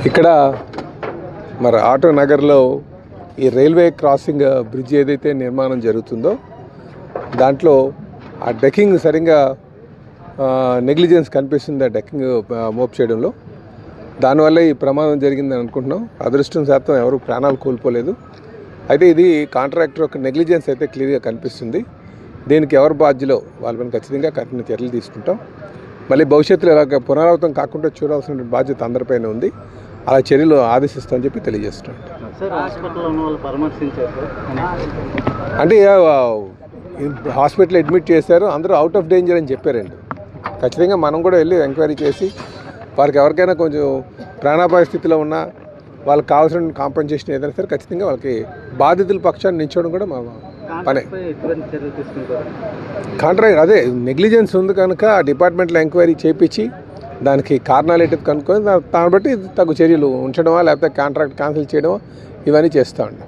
ఇక్కడ మరి ఆటో నగర్లో ఈ రైల్వే క్రాసింగ్ బ్రిడ్జ్ ఏదైతే నిర్మాణం జరుగుతుందో దాంట్లో ఆ డెక్కింగ్ సరిగ్గా నెగ్లిజెన్స్ కనిపిస్తుంది. ఆ డెక్కింగ్ మోప్ చేయడంలో దానివల్ల ఈ ప్రమాదం జరిగిందని అనుకుంటున్నాం. అదృష్టం శాతం ఎవరు ప్రాణాలు కోల్పోలేదు. అయితే ఇది కాంట్రాక్టర్ యొక్క నెగ్లిజెన్స్ అయితే క్లియర్గా కనిపిస్తుంది. దీనికి ఎవరు బాధ్యులో వాళ్ళ మీద ఖచ్చితంగా కఠిన చర్యలు తీసుకుంటాం. మళ్ళీ భవిష్యత్తులో ఇలాగ పునరావృతం కాకుండా చూడాల్సిన బాధ్యత అందరిపైన ఉంది. అలా చర్యలు ఆదేశిస్తామని చెప్పి తెలియజేస్తున్నాం. అంటే హాస్పిటల్ అడ్మిట్ చేశారు, అందరూ అవుట్ ఆఫ్ డేంజర్ అని చెప్పారండి. ఖచ్చితంగా మనం కూడా వెళ్ళి ఎంక్వైరీ చేసి వారికి ఎవరికైనా కొంచెం ప్రాణాపాయ స్థితిలో ఉన్నా వాళ్ళకి కావాల్సిన కాంపెన్సేషన్ ఏదైనా సరే ఖచ్చితంగా వాళ్ళకి బాధితుల పక్షాన్ని నిల్చోవడం కూడా మా పనే. కాంట్రాక్ట్ అదే నెగ్లిజెన్స్ ఉంది కనుక ఆ డిపార్ట్మెంట్లో ఎంక్వైరీ చేయించి దానికి కారణాలు ఏంటి కనుక్కొని దాన్ని బట్టి తగు చర్యలు ఉంచడమా లేకపోతే కాంట్రాక్ట్ క్యాన్సిల్ చేయడమా ఇవన్నీ చేస్తూ ఉంటాం.